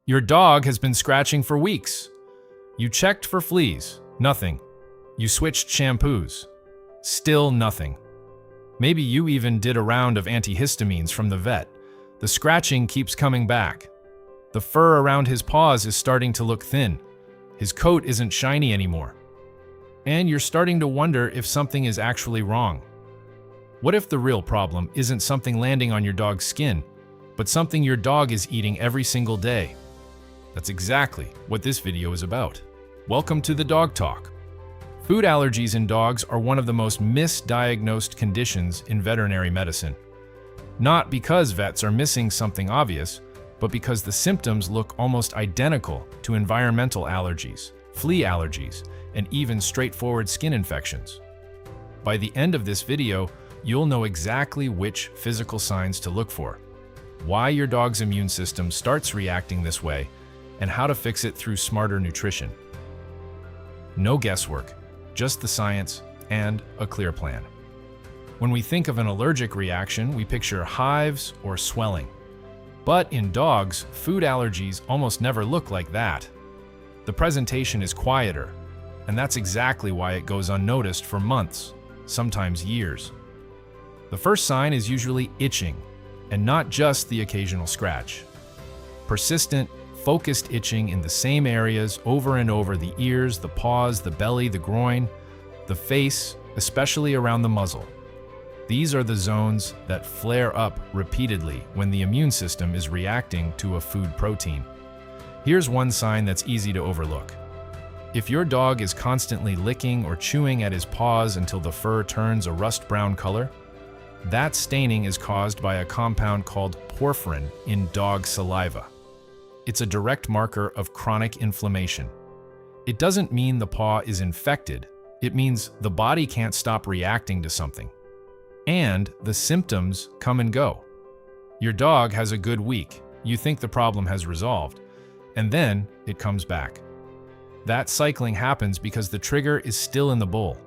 Your dog has been scratching for weeks. You checked for fleas, nothing. You switched shampoos, still nothing. Maybe you even did a round of antihistamines from the vet. The scratching keeps coming back. The fur around his paws is starting to look thin. His coat isn't shiny anymore. And you're starting to wonder if something is actually wrong. What if the real problem isn't something landing on your dog's skin, but something your dog is eating every single day? That's exactly what this video is about. Welcome to the Dog Talk. Food allergies in dogs are one of the most misdiagnosed conditions in veterinary medicine. Not because vets are missing something obvious, but because the symptoms look almost identical to environmental allergies, flea allergies, and even straightforward skin infections. By the end of this video, you'll know exactly which physical signs to look for, why your dog's immune system starts reacting this way, and how to fix it through smarter nutrition. No guesswork, just the science and a clear plan. When we think of an allergic reaction, we picture hives or swelling. But in dogs, food allergies almost never look like that. The presentation is quieter, and that's exactly why it goes unnoticed for months, sometimes years. The first sign is usually itching, and not just the occasional scratch. Persistent, focused itching in the same areas over and over: the ears, the paws, the belly, the groin, the face, especially around the muzzle. These are the zones that flare up repeatedly when the immune system is reacting to a food protein. Here's one sign that's easy to overlook. If your dog is constantly licking or chewing at his paws until the fur turns a rust brown color, that staining is caused by a compound called porphyrin in dog saliva. It's a direct marker of chronic inflammation. It doesn't mean the paw is infected. It means the body can't stop reacting to something. And the symptoms come and go. Your dog has a good week. You think the problem has resolved, and then it comes back. That cycling happens because the trigger is still in the bowl.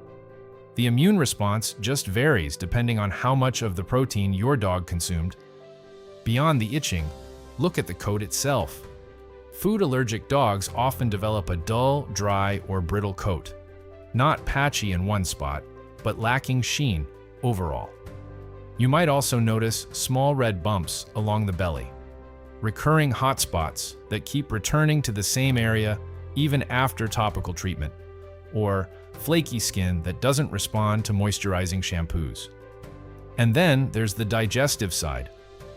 The immune response just varies depending on how much of the protein your dog consumed. Beyond the itching, look at the coat itself. Food allergic dogs often develop a dull, dry, or brittle coat. Not patchy in one spot, but lacking sheen overall. You might also notice small red bumps along the belly, recurring hot spots that keep returning to the same area even after topical treatment, or flaky skin that doesn't respond to moisturizing shampoos. And then there's the digestive side: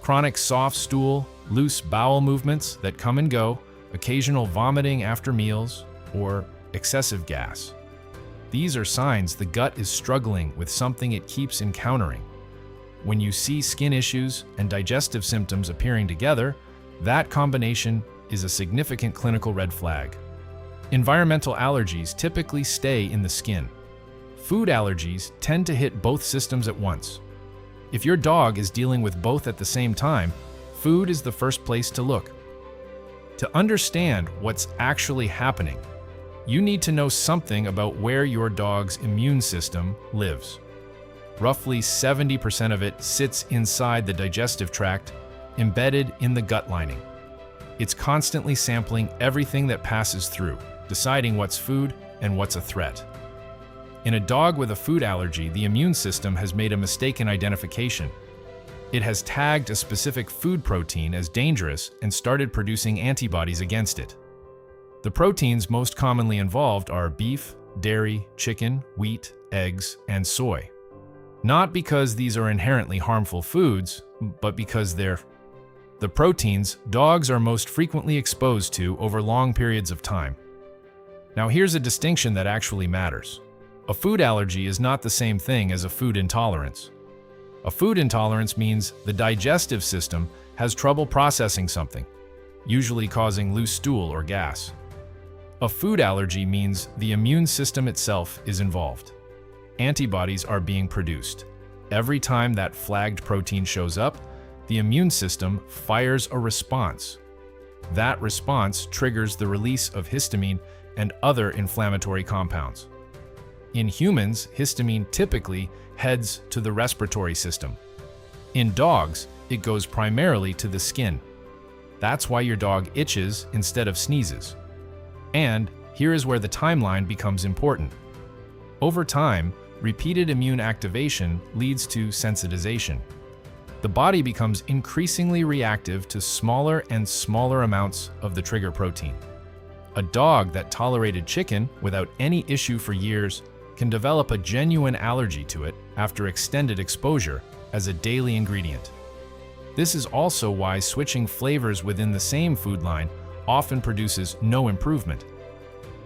chronic soft stool, loose bowel movements that come and go, occasional vomiting after meals, or excessive gas. These are signs the gut is struggling with something it keeps encountering. When you see skin issues and digestive symptoms appearing together, that combination is a significant clinical red flag. Environmental allergies typically stay in the skin. Food allergies tend to hit both systems at once. If your dog is dealing with both at the same time, food is the first place to look. To understand what's actually happening, you need to know something about where your dog's immune system lives. Roughly 70% of it sits inside the digestive tract, embedded in the gut lining. It's constantly sampling everything that passes through, deciding what's food and what's a threat. In a dog with a food allergy, the immune system has made a mistaken identification. It has tagged a specific food protein as dangerous and started producing antibodies against it. The proteins most commonly involved are beef, dairy, chicken, wheat, eggs, and soy. Not because these are inherently harmful foods, but because they're the proteins dogs are most frequently exposed to over long periods of time. Now here's a distinction that actually matters. A food allergy is not the same thing as a food intolerance. A food intolerance means the digestive system has trouble processing something, usually causing loose stool or gas. A food allergy means the immune system itself is involved. Antibodies are being produced. Every time that flagged protein shows up, the immune system fires a response. That response triggers the release of histamine and other inflammatory compounds. In humans, histamine typically heads to the respiratory system. In dogs, it goes primarily to the skin. That's why your dog itches instead of sneezes. And here is where the timeline becomes important. Over time, repeated immune activation leads to sensitization. The body becomes increasingly reactive to smaller and smaller amounts of the trigger protein. A dog that tolerated chicken without any issue for years can develop a genuine allergy to it after extended exposure as a daily ingredient. This is also why switching flavors within the same food line often produces no improvement.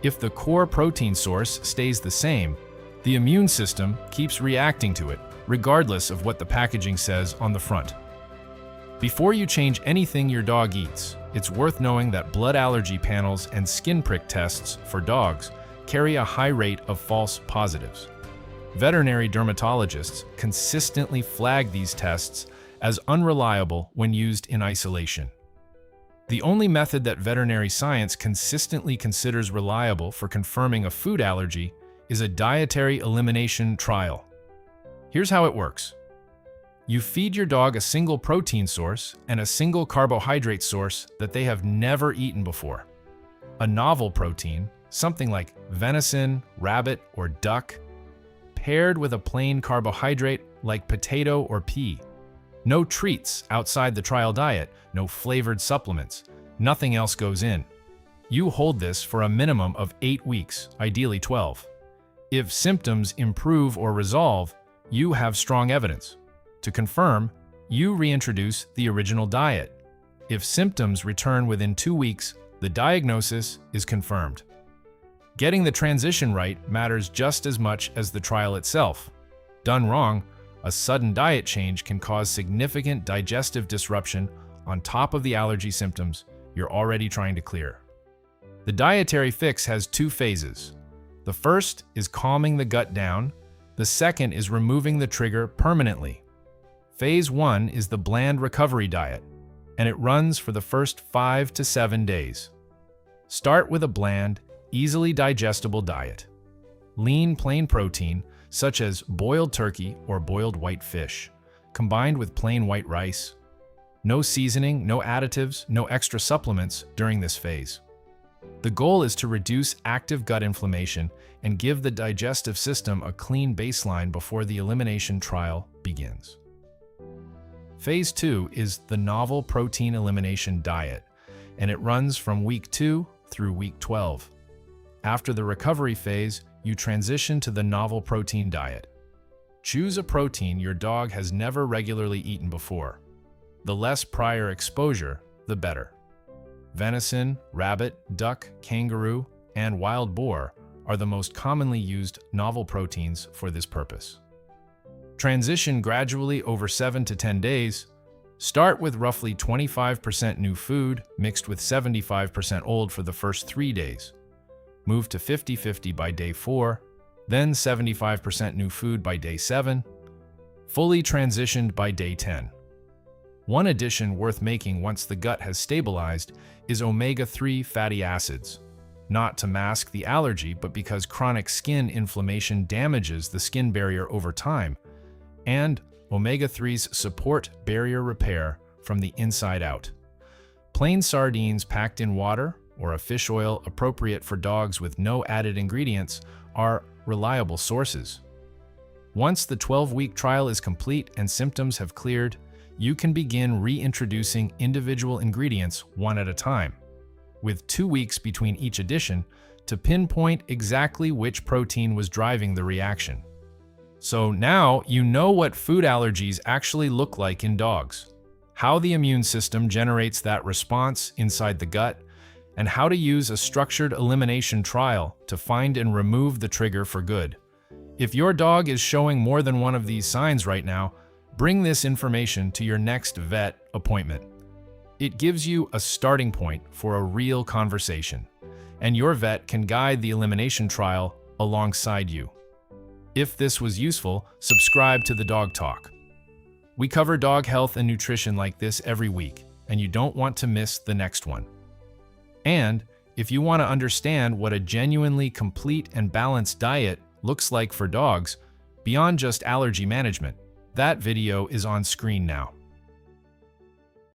If the core protein source stays the same, the immune system keeps reacting to it, regardless of what the packaging says on the front. Before you change anything your dog eats, it's worth knowing that blood allergy panels and skin prick tests for dogs carry a high rate of false positives. Veterinary dermatologists consistently flag these tests as unreliable when used in isolation. The only method that veterinary science consistently considers reliable for confirming a food allergy is a dietary elimination trial. Here's how it works. You feed your dog a single protein source and a single carbohydrate source that they have never eaten before. A novel protein, something like venison, rabbit, or duck, paired with a plain carbohydrate like potato or pea. No treats outside the trial diet, no flavored supplements, nothing else goes in. You hold this for a minimum of 8 weeks, ideally 12. If symptoms improve or resolve, you have strong evidence. To confirm, you reintroduce the original diet. If symptoms return within 2 weeks, the diagnosis is confirmed. Getting the transition right matters just as much as the trial itself. Done wrong, a sudden diet change can cause significant digestive disruption on top of the allergy symptoms you're already trying to clear. The dietary fix has 2 phases. The first is calming the gut down. The second is removing the trigger permanently. Phase 1 is the bland recovery diet, and it runs for the first 5 to 7 days. Start with a bland, easily digestible diet. Lean, plain protein, such as boiled turkey or boiled white fish, combined with plain white rice. No seasoning, no additives, no extra supplements during this phase. The goal is to reduce active gut inflammation and give the digestive system a clean baseline before the elimination trial begins. Phase 2 is the novel protein elimination diet, and it runs from week 2 through week 12. After the recovery phase, you transition to the novel protein diet. Choose a protein your dog has never regularly eaten before. The less prior exposure, the better. Venison, rabbit, duck, kangaroo, and wild boar are the most commonly used novel proteins for this purpose. Transition gradually over 7 to 10 days. Start with roughly 25% new food mixed with 75% old for the first 3 days. Move to 50-50 by day 4, then 75% new food by day 7, fully transitioned by day 10. One addition worth making once the gut has stabilized is omega-3 fatty acids, not to mask the allergy, but because chronic skin inflammation damages the skin barrier over time, and omega-3s support barrier repair from the inside out. Plain sardines packed in water or a fish oil appropriate for dogs with no added ingredients are reliable sources. Once the 12-week trial is complete and symptoms have cleared, you can begin reintroducing individual ingredients one at a time, with 2 weeks between each addition to pinpoint exactly which protein was driving the reaction. So now you know what food allergies actually look like in dogs, how the immune system generates that response inside the gut, and how to use a structured elimination trial to find and remove the trigger for good. If your dog is showing more than one of these signs right now, bring this information to your next vet appointment. It gives you a starting point for a real conversation, and your vet can guide the elimination trial alongside you. If this was useful, subscribe to the Dog Talk. We cover dog health and nutrition like this every week, and you don't want to miss the next one. And if you want to understand what a genuinely complete and balanced diet looks like for dogs, beyond just allergy management, that video is on screen now.